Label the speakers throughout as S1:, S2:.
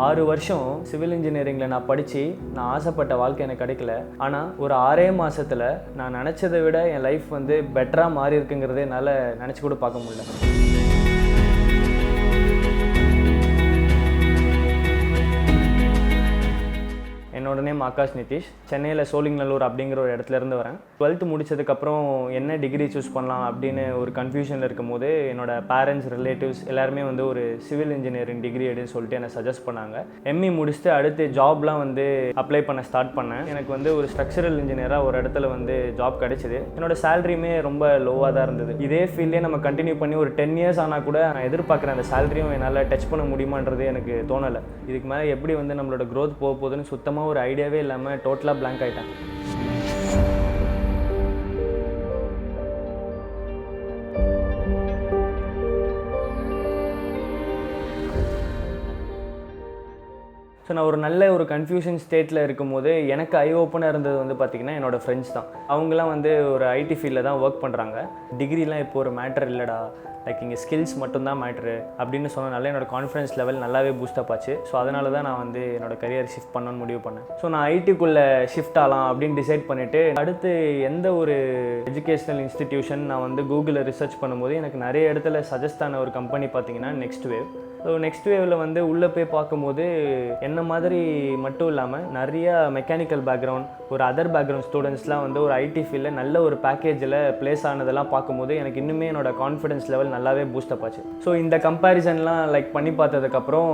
S1: 6 வருஷம் சிவில் இன்ஜினியரிங்கில் நான் படித்து நான் ஆசைப்பட்ட வாழ்க்கை எனக்கு கிடைக்கல. ஆனால் ஒரு 6 மாதத்தில் நான் நினச்சதை விட என் லைஃப் வந்து பெட்டராக மாறி இருக்குங்கிறதே என்னால் நினச்சி கூட பார்க்க முடியல. என்னோட நேம் ஆகாஷ் நிதிஷ். சென்னையில் சோலிங்கநல்லூர் அப்படிங்கிற ஒரு இடத்துலேருந்து வரேன். 12th முடித்ததுக்கப்புறம் என்ன டிகிரி சூஸ் பண்ணலாம் அப்படின்னு ஒரு கன்ஃபியூஷனில் இருக்கும் போது என்னோட பேரண்ட்ஸ், ரிலேட்டிவ்ஸ் எல்லாருமே வந்து ஒரு சிவில் இன்ஜினியரிங் டிகிரி எடுன்னு சொல்லிட்டு என்னை சஜஸ்ட் பண்ணாங்க. எம்இ முடிச்சுட்டு அடுத்து ஜாப்லாம் வந்து அப்ளை பண்ண ஸ்டார்ட் பண்ணேன். எனக்கு வந்து ஒரு ஸ்ட்ரக்சரல் இன்ஜினியராக ஒரு இடத்துல வந்து ஜாப் கிடைச்சிது. என்னோட சேலரியுமே ரொம்ப லோவாக தான் இருந்தது. இதே ஃபீல்டே நம்ம கண்டினியூ பண்ணி ஒரு 10 years ஆனால் கூட நான் எதிர்பார்க்குற அந்த சேலரியும் என்னால் டச் பண்ண முடியுமான்றது எனக்கு தோணலை. இதுக்கு மேலே எப்படி வந்து நம்மளோட க்ரோத் போக போகுதுன்னு சுத்தமாக ஒரு ஐடியாவே இல்லாமல் டோட்டலாக பிளாங்க் ஆகிட்டேன். ஸோ நான் ஒரு நல்ல ஒரு கன்ஃபியூஷன் ஸ்டேட்டில் இருக்கும்போது எனக்கு ஐ ஓப்பனாக இருந்தது வந்து பார்த்திங்கன்னா என்னோடய ஃப்ரெண்ட்ஸ் தான். அவங்களாம் வந்து ஒரு ஐடி ஃபீல்டில் தான் ஒர்க் பண்ணுறாங்க. டிகிரிலாம் இப்போ ஒரு மேட்டர் இல்லைடா, லைக் இங்கே ஸ்கில்ஸ் மட்டும்தான் மேட்ரு அப்படின்னு சொன்னனால என்னோடய கான்ஃபிடன்ஸ் லெவல் நல்லாவே பூஸ்டப் ஆச்சு. ஸோ அதனால தான் நான் வந்து என்னோடய கரியர் ஷிஃப்ட் பண்ணணும்னு முடிவு பண்ணேன். ஸோ நான் ஐடிக்குள்ளே ஷிஃப்ட் ஆகலாம் அப்படின்னு டிசைட் பண்ணிவிட்டு அடுத்து எந்த ஒரு எஜுகேஷ்னல் இன்ஸ்டிடியூஷன் நான் வந்து கூகுளில் ரிசர்ச் பண்ணும்போது எனக்கு நிறைய இடத்துல சஜஸ்ட் ஆன ஒரு கம்பெனி பார்த்திங்கன்னா NxtWave. ஸோ NxtWaveல வந்து உள்ளே போய் பார்க்கும்போது என்ன மாதிரி மட்டும் இல்லாமல் நிறைய மெக்கானிக்கல் பேக்ரவுண்ட், ஒரு அதர் பேக்ரவுண்ட் ஸ்டூடெண்ட்ஸ்லாம் வந்து ஒரு ஐடி ஃபீல்டில் நல்ல ஒரு பேக்கேஜில் ப்ளேஸ் ஆனதெல்லாம் பார்க்கும்போது எனக்கு இன்னுமே என்னோடய கான்ஃபிடன்ஸ் லெவல் நல்லாவே பூஸ்டப் ஆச்சு. ஸோ இந்த கம்பேரிசன்லாம் லைக் பண்ணி பார்த்ததுக்கப்புறம்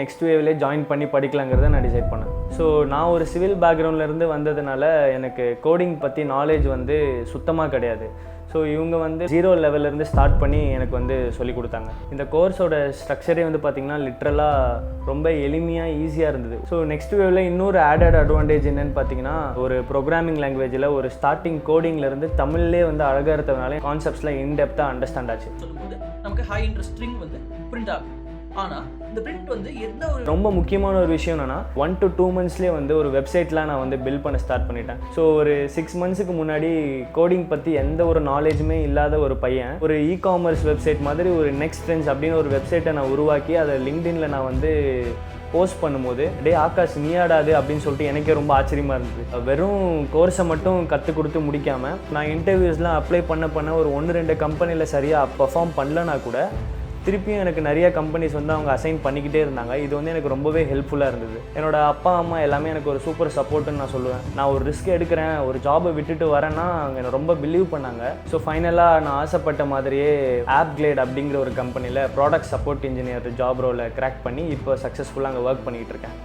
S1: NxtWaveலே ஜாயின் பண்ணி படிக்கலாங்கிறத நான் டிசைட் பண்ணேன். ஸோ நான் ஒரு சிவில் பேக்ரவுண்ட்லேருந்து வந்ததுனால எனக்கு கோடிங் பற்றி நாலேஜ் வந்து சுத்தமாக கிடையாது. ஸோ இவங்க வந்து 0 லெவல்லேருந்து ஸ்டார்ட் பண்ணி எனக்கு வந்து சொல்லிக் கொடுத்தாங்க. இந்த கோர்ஸோட ஸ்ட்ரக்சரே வந்து பார்த்திங்கன்னா லிட்ரலாக ரொம்ப எளிமையாக ஈஸியாக இருந்தது. ஸோ NxtWaveல இன்னொரு ஆடட் அட்வான்டேஜ் என்னென்னு பார்த்தீங்கன்னா, ஒரு ப்ரோக்ராமிங் லாங்குவேஜில் ஒரு ஸ்டார்டிங் கோடிங்லேருந்து தமிழ்லேயே வந்து அழகாக இருந்ததுனால கான்செப்ட்ஸ்லாம் இன்டெப்த்தாக அண்டர்ஸ்டாண்ட் ஆச்சு.
S2: சொல்லும்போது நமக்கு ஹை இன்ட்ரெஸ்ட் ஸ்ட்ரிங் வந்து பிரிண்ட் ஆகும். ஆனால் இந்த பிரிண்ட் வந்து எந்த ஒரு
S1: ரொம்ப முக்கியமான ஒரு விஷயம் என்னன்னா 1 to 2 monthsலேயே வந்து ஒரு வெப்சைட்லாம் நான் வந்து பில்ட் பண்ண ஸ்டார்ட் பண்ணிட்டேன். ஸோ ஒரு 6 monthsக்கு முன்னாடி கோடிங் பற்றி எந்த ஒரு நாலேஜுமே இல்லாத ஒரு பையன் ஒரு இ-காமர்ஸ் வெப்சைட் மாதிரி ஒரு நெக்ஸ்ட் ட்ரெண்ட்ஸ் அப்படின்னு ஒரு வெப்சைட்டை நான் உருவாக்கி அதை லிங்க்டின்ல நான் வந்து போஸ்ட் பண்ணும்போது ஆகாஷ் நீயாடாது அப்படின்னு சொல்லிட்டு எனக்கே ரொம்ப ஆச்சரியமாக இருந்தது. வெறும் கோர்ஸை மட்டும் கற்றுக் கொடுத்து முடிக்காமல் நான் இன்டர்வியூஸ்லாம் அப்ளை பண்ண ஒரு 1-2 கம்பெனியில் சரியாக பர்ஃபார்ம் பண்ணலனா கூட திருப்பியும் எனக்கு நிறைய கம்பெனிஸ் வந்து அவங்க அசைன் பண்ணிக்கிட்டே இருந்தாங்க. இது வந்து எனக்கு ரொம்பவே ஹெல்ப்ஃபுல்லாக இருந்தது. என்னோட அப்பா அம்மா எல்லாமே எனக்கு ஒரு சூப்பர் சப்போர்ட்டுன்னு நான் சொல்லுவேன். நான் ஒரு ரிஸ்க் எடுக்கிறேன், ஒரு ஜாபை விட்டுட்டு வரேன்னா அவங்க என்னை ரொம்ப பிலீவ் பண்ணாங்க. ஸோ ஃபைனலாக நான் ஆசைப்பட்ட மாதிரியே NxtWave அப்படிங்கிற ஒரு கம்பெனியில் ப்ராடக்ட் சப்போர்ட் இன்ஜினியர் ஜாப் ரோலை கிராக் பண்ணி இப்போ சக்ஸஸ்ஃபுல்லாக அங்கே ஒர்க் பண்ணிக்கிட்டு இருக்கேன்.